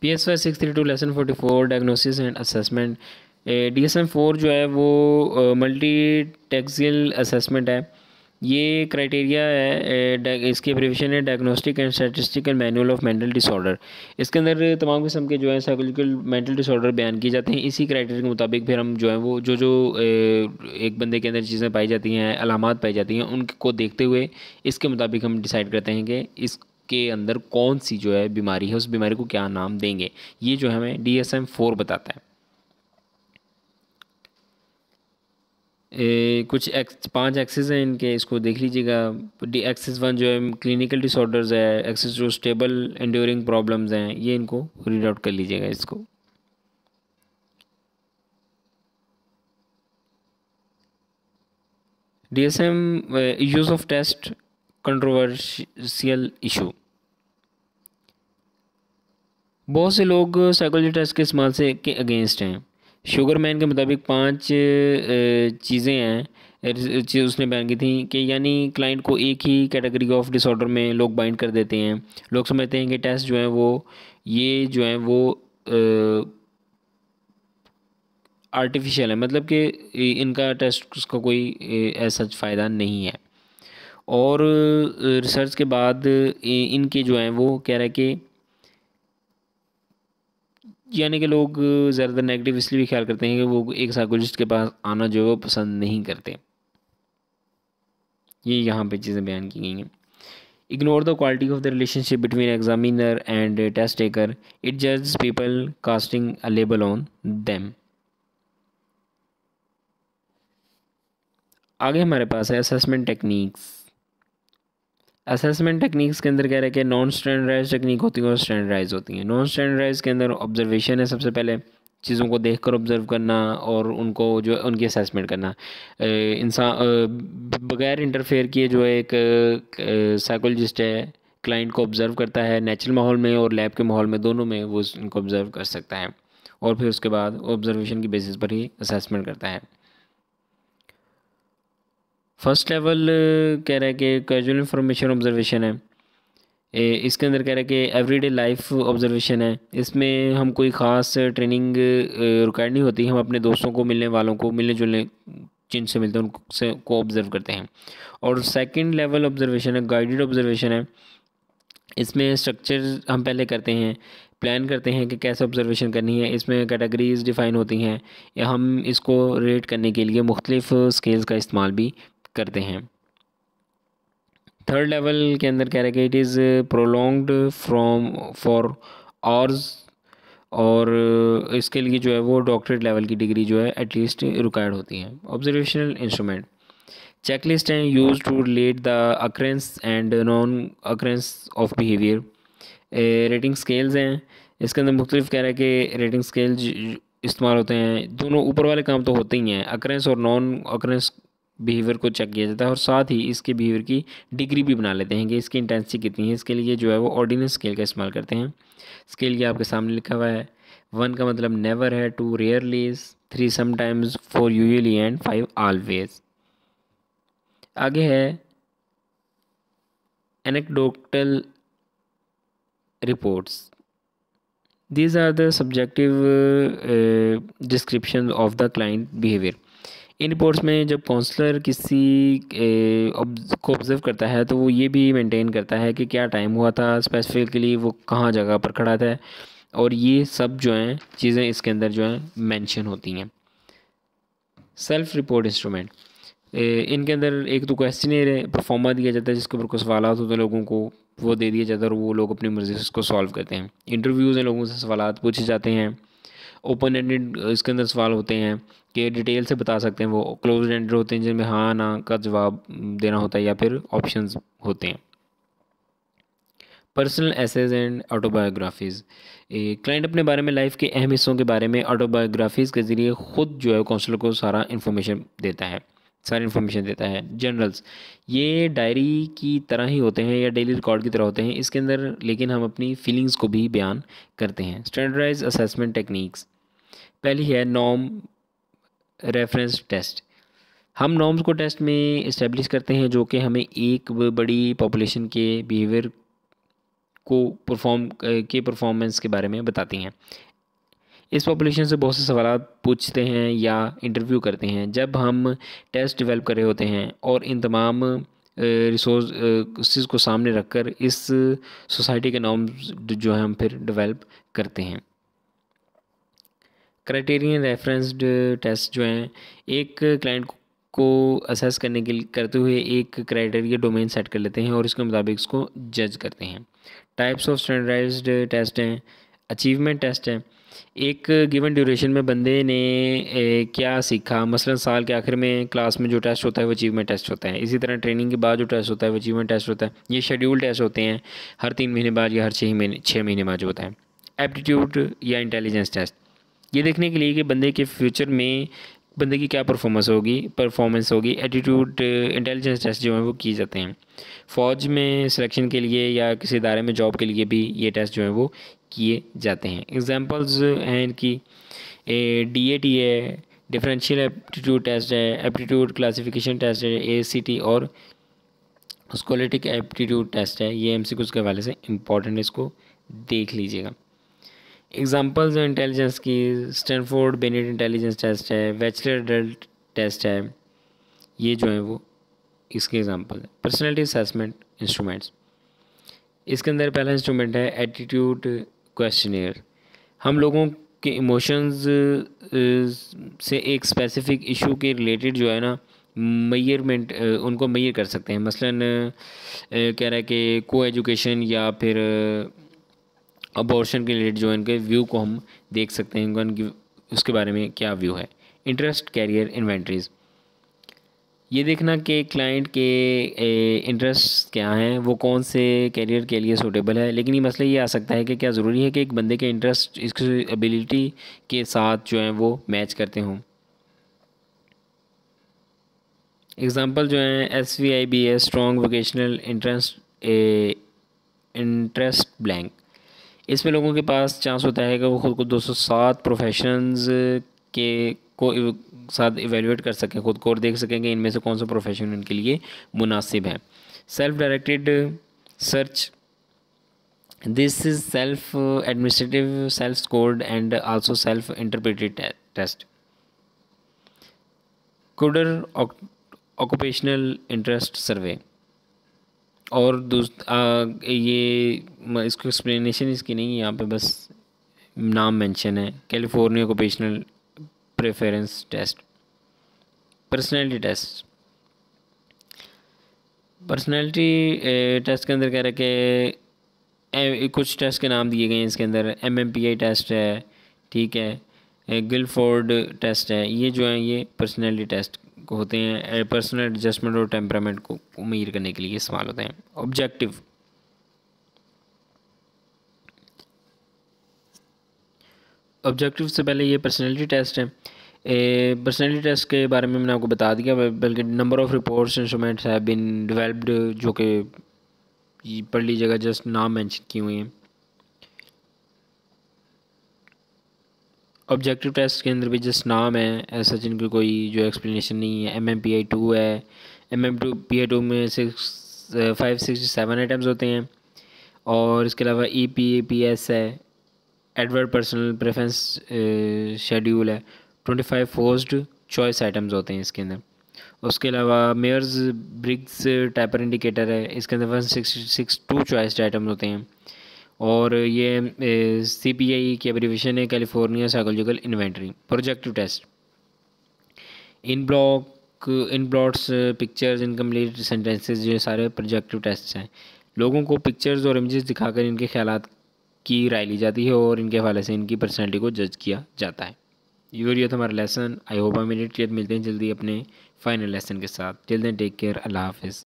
PSY 632 lesson 44 diagnosis and assessment. DSM-4 जो है वो मल्टी टेक्सियल असेसमेंट है। ये क्राइटेरिया है, इसकी एब्रीविएशन है diagnostic and statistical manual of mental disorder. इसके अंदर तमाम किस्म के जो है साइकोलॉजिकल मेंटल डिसऑर्डर बयान किए जाते हैं। इसी क्राइटेरिया के मुताबिक फिर हम जो है वो जो एक बंदे के अंदर चीज़ें पाई जाती हैं, अलामात पाई जाती हैं, उनको देखते हुए इसके मुताबिक हम डिसाइड करते हैं कि इसके अंदर कौन सी जो है बीमारी है, उस बीमारी को क्या नाम देंगे। ये जो हमें DSM-4 बताता है। कुछ 5 एक्सेस हैं इनके, इसको देख लीजिएगा। एक्सेस 1 जो है क्लिनिकल डिसऑर्डर्स है, एक्सेस जो स्टेबल एंड्योरिंग प्रॉब्लम्स हैं, ये इनको रीड आउट कर लीजिएगा इसको। DSM use of test controversial issue. बहुत से लोग साइकोलॉजी टेस्ट के इस्तेमाल से के अगेंस्ट हैं। शुगर मैन के मुताबिक 5 चीज़ें हैं चीज़ उसने बयान की थी कि यानी क्लाइंट को एक ही कैटेगरी ऑफ डिसऑर्डर में लोग बाइंड कर देते हैं। लोग समझते हैं कि टेस्ट जो है वो ये जो है वो आर्टिफिशियल है, मतलब कि इनका टेस्ट का कोई ऐसा फ़ायदा नहीं है। और रिसर्च के बाद इनके जो हैं वो कह रहा है कि यानी कि लोग ज़्यादातर नेगेटिव इसलिए भी ख्याल करते हैं कि वो एक साइकोलॉजिस्ट के पास आना जो है वो पसंद नहीं करते। ये यहाँ पे चीज़ें बयान की गई हैं। Ignore the quality of the relationship between examiner and test taker, it जज people casting a label on them. आगे हमारे पास है असेसमेंट टेक्निक्स। असेसमेंट टेक्निक्स के अंदर कह रहा है कि नॉन स्टैंडर्डाइज टेक्निक होती है और स्टैंडर्डाइज होती हैं। नॉन स्टैंडर्डाइज के अंदर ऑब्जर्वेशन है, सबसे पहले चीज़ों को देखकर ऑब्जर्व करना और उनको जो है उनकी असेसमेंट करना। इंसान बगैर इंटरफेयर किए जो है एक साइकोलॉजिस्ट है क्लाइंट को ऑब्जर्व करता है, नेचुरल माहौल में और लैब के माहौल में, दोनों में वो उनको ऑब्जर्व कर सकता है और फिर उसके बाद ऑब्जर्वेशन की बेसिस पर ही असेसमेंट करता है। फर्स्ट लेवल कह रहा है कि कैजुअल इंफॉर्मेशन ऑब्जर्वेशन है। इसके अंदर कह रहा है कि एवरीडे लाइफ ऑब्जर्वेशन है। इसमें हम कोई ख़ास ट्रेनिंग रिक्वायर्ड नहीं होती, हम अपने दोस्तों को, मिलने वालों को, मिलने जुलने जिनसे मिलते हैं उनसे को ऑब्ज़र्व करते हैं। और सेकंड लेवल ऑब्जर्वेशन है, गाइडेड ऑब्जर्वेशन है। इसमें स्ट्रक्चर हम पहले करते हैं, प्लान करते हैं कि कैसे ऑब्जर्वेशन करनी है। इसमें कैटेगरीज डिफ़ाइन होती हैं या हम इसको रेट करने के लिए मुख्तलिफ़ स्केल्स का इस्तेमाल भी करते हैं। थर्ड लेवल के अंदर कह रहा है कि it is prolonged from for hours, और इसके लिए जो है वो डॉक्टरेट लेवल की डिग्री जो है एटलीस्ट रिक्वायर्ड होती है। ऑब्जर्वेशनल इंस्ट्रूमेंट चेकलिस्ट हैं use to relate the occurrence and non occurrence of behaviour. Rating scales हैं, इसके अंदर मुख्तलिफ कह रहा है कि रेटिंग स्केल इस्तेमाल होते हैं। दोनों ऊपर वाले काम तो होते ही हैं, अक्रेंस और नॉन अक्रेंस बिहेवियर को चेक किया जाता है और साथ ही इसके बिहेवियर की डिग्री भी बना लेते हैं कि इसकी इंटेंसिटी कितनी है। इसके लिए जो है वो ऑर्डिनल स्केल का इस्तेमाल करते हैं। स्केल ये आपके सामने लिखा हुआ है। 1 का मतलब नेवर है, 2 rarely, 3 sometimes, 4 usually and 5 always. आगे है anecdotal reports. These are the subjective descriptions of the client behavior. In reports में जब काउंसलर किसी को ऑब्ज़र्व करता है तो वो ये भी मेंटेन करता है कि क्या टाइम हुआ था, स्पेसिफिकली वो कहाँ जगह पर खड़ा था, और ये सब जो हैं चीज़ें इसके अंदर जो हैं मेंशन होती हैं। सेल्फ रिपोर्ट इंस्ट्रूमेंट, इनके अंदर एक तो क्वेश्चनर परफॉर्मा दिया जाता है जिसके ऊपर कुछ सवाल होते हैं, लोगों को वो दे दिया जाता है और वो लोग अपनी मर्ज़ी से उसको सॉल्व करते हैं। इंटरव्यूज़ हैं, लोगों से सवाल पूछे जाते हैं। ओपन एंडेड इसके अंदर सवाल होते हैं कि डिटेल से बता सकते हैं वो। क्लोज एंडेड होते हैं जिनमें हाँ ना का जवाब देना होता है या फिर ऑप्शंस होते हैं। Personal essays and autobiographies, client अपने बारे में, लाइफ के अहम हिस्सों के बारे में ऑटोबायोग्राफीज़ के ज़रिए ख़ुद जो है काउंसलर को सारा इन्फॉर्मेशन देता है, सारी इन्फॉर्मेशन देता है। जर्नल्स, ये डायरी की तरह ही होते हैं या डेली रिकॉर्ड की तरह होते हैं इसके अंदर, लेकिन हम अपनी फीलिंग्स को भी बयान करते हैं। स्टैंडर्डाइज असेसमेंट टेक्निक्स, पहली है नॉर्म रेफरेंस टेस्ट। हम नॉर्म्स को टेस्ट में इस्टेब्लिश करते हैं जो कि हमें एक बड़ी पॉपुलेशन के बिहेवियर के परफॉर्मेंस के बारे में बताती हैं। इस पॉपुलेशन से बहुत से सवाल पूछते हैं या इंटरव्यू करते हैं जब हम टेस्ट डेवलप कर रहे होते हैं, और इन तमाम रिसोर्सेज को सामने रखकर इस सोसाइटी के नॉर्म्स जो है हम फिर डेवलप करते हैं। क्राइटेरियन रेफरेंस्ड टेस्ट जो हैं, एक क्लाइंट को असेस करने के लिए करते हुए एक क्राइटेरिया डोमेन सेट कर लेते हैं और इसके मुताबिक उसको जज करते हैं। टाइप्स ऑफ स्टैंडर्डाइज्ड टेस्ट हैं। अचीवमेंट टेस्ट है, एक गिवन ड्यूरेशन में बंदे ने क्या सीखा, मसलन साल के आखिर में क्लास में जो टेस्ट होता है वो अचीवमेंट टेस्ट होता है। इसी तरह ट्रेनिंग के बाद जो टेस्ट होता है वो अचीवमेंट टेस्ट होता है। ये शेड्यूल टेस्ट होते हैं, हर 3 महीने बाद या हर 6 महीने बाद जो होता है। एप्टीट्यूड या इंटेलिजेंस टेस्ट, ये देखने के लिए कि बंदे के फ्यूचर में बंदे की क्या परफॉर्मेंस होगी। एटीट्यूड इंटेलिजेंस टेस्ट जो है वो किए जाते हैं। फ़ौज में सिलेक्शन के लिए या किसी इदारे में जॉब के लिए भी ये टेस्ट जो है वो किए जाते हैं। एग्जांपल्स हैं इनकी, DAT है, डिफरेंशियल एप्टीट्यूड टेस्ट है, एप्टीट्यूड क्लासिफिकेशन टेस्ट है, ACT और स्कोलेटिक एप्टीट्यूड टेस्ट है। ये MCQs के हवाले से इम्पॉर्टेंट है, इसको देख लीजिएगा। एग्जांपल्स हैं इंटेलिजेंस की, स्टैनफोर्ड बेनेट इंटेलिजेंस टेस्ट है, बैचलर एडल्ट टेस्ट है। ये जो है वो इसके एग्जांपल है। पर्सनैलिटी असेसमेंट इंस्ट्रूमेंट्स, इसके अंदर पहला इंस्ट्रूमेंट है एटीट्यूड क्वेश्चनियर। हम लोगों के इमोशंस से एक स्पेसिफिक इशू के रिलेटेड जो है ना मेजरमेंट, उनको मेजर कर सकते हैं। मसलन कह रहा है कि को एजुकेशन या फिर अबॉर्शन के रिलेटेड जो इनके व्यू को हम देख सकते हैं, उनकी उसके बारे में क्या व्यू है। इंटरेस्ट कैरियर इन्वेंट्रीज, ये देखना कि क्लाइंट के इंटरेस्ट क्या हैं, वो कौन से कैरियर के लिए सूटेबल है। लेकिन ये मसला ये आ सकता है कि क्या ज़रूरी है कि एक बंदे के इंटरेस्ट इसकी एबिलिटी के साथ जो है वो मैच करते हों। एग्ज़ाम्पल जो हैं SVIBS strong vocational interest blank, इसमें लोगों के पास चांस होता है कि वो ख़ुद को 207 प्रोफेशंस के को साथ इवेलुएट कर सकें खुद को, और देख सकें कि इनमें से कौन सा प्रोफेशन उनके लिए मुनासिब है। Self directed search, this is self administrative, self scored and also self interpreted test. Kuder occupational interest survey, और ये इसको एक्सप्लेनेशन इसकी नहीं है यहाँ पे, बस नाम मेंशन है। California occupational preference test. Personality test, personality test के अंदर कह रहा है कि कुछ टेस्ट के नाम दिए गए हैं इसके अंदर। MMPI टेस्ट है, ठीक है, गिलफोर्ड टेस्ट है। ये जो है ये पर्सनैलिटी टेस्ट होते हैं, पर्सनल एडजस्टमेंट और टेम्परामेंट को मेजर करने के लिए इस्तेमाल होते हैं। ऑब्जेक्टिव, ऑब्जेक्टिव से पहले ये पर्सनैलिटी टेस्ट है। पर्सनैलिटी टेस्ट के बारे में मैंने आपको बता दिया, बल्कि number of reports instruments have been developed, जो कि पढ़ लीजिएगा, जस्ट नाम मेंशन किए हुए हैं। ऑब्जेक्टिव टेस्ट के अंदर भी जस्ट नाम है, ऐसा जिनकी कोई जो एक्सप्लेनेशन नहीं है। MMPI 2 है, MMPI 2 में 567 आइटम्स होते हैं, और इसके अलावा EPAPS है, एडवर्ड पर्सनल प्रेफरेंस शेड्यूल है, 25 फोर्स्ड चॉइस आइटम्स होते हैं इसके अंदर। उसके अलावा मेयर्स ब्रिग्स टाइपर इंडिकेटर है, इसके अंदर 162 चॉइस आइटम्स होते हैं, और ये CPI की एब्रीविएशन है, California psychological inventory. Projective test, inkblots pictures incomplete sentences, ये सारे प्रोजेक्टिव टेस्ट हैं। लोगों को पिक्चर्स और इमेजेस दिखाकर इनके ख्यालात की राय ली जाती है और इनके हवाले से इनकी पर्सनैलिटी को जज किया जाता है। ये था हमारा लेसन। आई होप मिलते हैं जल्दी अपने फाइनल लेसन के साथ। टिल देन टेक केयर, अल्लाह हाफिज़।